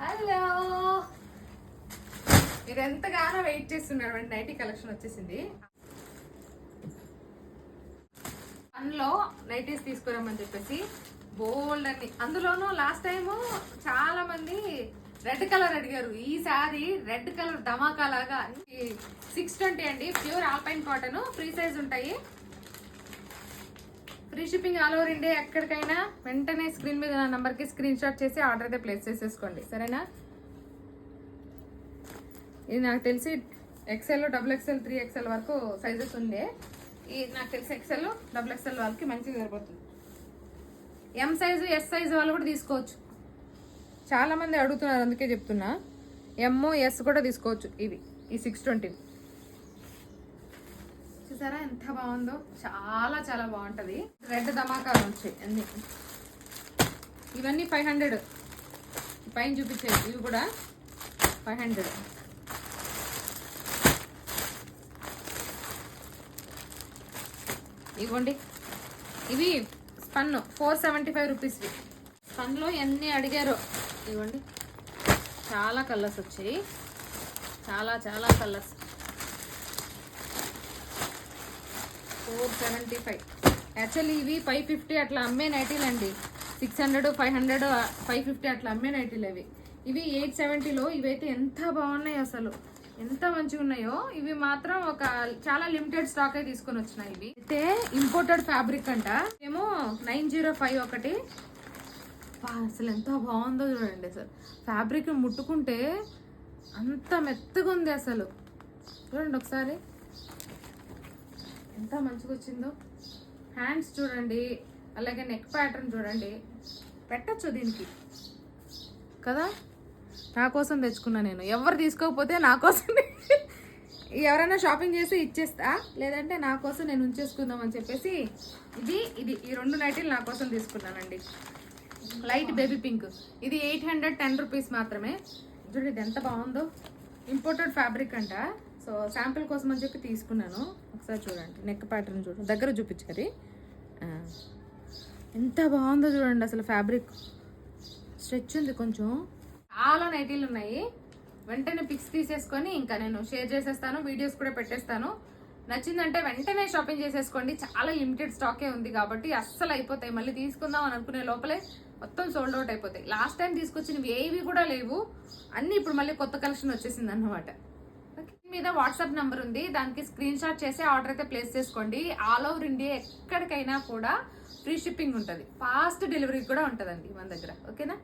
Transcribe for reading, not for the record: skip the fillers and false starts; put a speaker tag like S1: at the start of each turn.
S1: Hello, మీరు ఎంతగానో wait చేస్తున్నారు. నైటీ కలెక్షన్ వచ్చేసింది. అందులో నైటీస్ తీసుకురామని చెప్పేసి బోల్డ్ అని, అందులోనూ లాస్ట్ టైము చాలా మంది రెడ్ కలర్ అడిగారు. ఈసారి రెడ్ కలర్ ధమాకా లాగా 620 అండి. Pure alpine cotton, free size ఉంటాయి. Free shipping all over India. ఎక్కడికైనా వెంటనే స్క్రీన్ మీద నా నంబర్కి స్క్రీన్ షాట్ చేసి ఆర్డర్ అయితే ప్లేస్ చేసేసుకోండి, సరేనా? ఇది నాకు తెలిసి XL, XXL, 3XL వరకు సైజెస్ ఉండే. ఇది నాకు తెలిసి XL, XXL వాళ్ళకి మంచిగా సరిపోతుంది. M సైజు, S సైజు వాళ్ళు కూడా తీసుకోవచ్చు. చాలా మంది అడుగుతున్నారు, అందుకే చెప్తున్నా. M, S కూడా తీసుకోవచ్చు. ఇవి ఈ 620 చూసారా ఎంత బాగుందో. చాలా చాలా బాగుంటది. రెడ్ ధమాకాలు వచ్చాయి అన్ని. ఇవన్నీ 500 పైన చూపించాయి. ఇవి కూడా 500. ఇవ్వండి. ఇవి స్పన్ 475 రూపీస్. స్పన్లో ఎన్ని అడిగారో. ఇవ్వండి, చాలా కలర్స్ వచ్చాయి. చాలా చాలా కలర్స్. 475. యాక్చువల్లీ ఇవి 550 అట్లా అమ్మే నైటీలు అండి. 600, 500, 550 అట్లా అమ్మే నైటీలు అవి. ఇవి 870లో. ఇవైతే ఎంత బాగున్నాయి అసలు, ఎంత మంచిగా ఉన్నాయో. ఇవి మాత్రం ఒక చాలా లిమిటెడ్ స్టాక్ అయితే తీసుకొని వచ్చినాయి. ఇవి అయితే ఇంపోర్టెడ్ ఫ్యాబ్రిక్ అంట. ఏమో 905 ఒకటి. అసలు ఎంత బాగుందో చూడండి. అసలు ఫ్యాబ్రిక్ ముట్టుకుంటే అంత మెత్తగా ఉంది అసలు. చూడండి ఒకసారి ఎంత మంచిగా వచ్చిందో. హ్యాండ్స్ చూడండి, అలాగే నెక్ ప్యాటర్న్ చూడండి. పెట్టచ్చు దీనికి కదా. నా కోసం తెచ్చుకున్నా నేను. ఎవరు తీసుకోకపోతే నా కోసం ఎవరైనా షాపింగ్ చేసి ఇచ్చేస్తా, లేదంటే నా కోసం నేను ఉంచేసుకుందాం అని చెప్పేసి ఇది ఈ 2 నైటీలు నా కోసం తీసుకున్నానండి. Light baby pink. ఇది 810 రూపీస్ మాత్రమే. చూడండి ఇది ఎంత బాగుందో. ఇంపోర్టెడ్ ఫ్యాబ్రిక్ అంట. సో శాంపిల్ కోసం అని చెప్పి తీసుకున్నాను. ఒకసారి చూడండి నెక్ ప్యాటర్న్ చూడండి, దగ్గర చూపించారు. ఎంత బాగుందో చూడండి అసలు. ఫ్యాబ్రిక్ స్ట్రెచ్ ఉంది కొంచెం. చాలా నైటీలు ఉన్నాయి. వెంటనే పిక్స్ తీసేసుకొని ఇంకా నేను షేర్ చేసేస్తాను, వీడియోస్ కూడా పెట్టేస్తాను. నచ్చిందంటే వెంటనే షాపింగ్ చేసేసుకోండి. చాలా లిమిటెడ్ స్టాకే ఉంది కాబట్టి అస్సలు అయిపోతాయి. మళ్ళీ తీసుకుందాం అని అనుకునే లోపలే మొత్తం సోల్డ్ అవుట్ అయిపోతాయి. లాస్ట్ టైం తీసుకొచ్చినవి ఏవి కూడా లేవు, అన్నీ ఇప్పుడు మళ్ళీ కొత్త కలెక్షన్ వచ్చేసింది అన్నమాట. మీద వాట్సాప్ నెంబర్ ఉంది, దానికి స్క్రీన్ షాట్ చేసి ఆర్డర్ అయితే ప్లేస్ చేసుకోండి. ఆల్ ఓవర్ ఇండియా ఎక్కడికైనా కూడా ఫ్రీ షిప్పింగ్ ఉంటుంది. ఫాస్ట్ డెలివరీ కూడా ఉంటుందండి మన దగ్గర, ఓకేనా?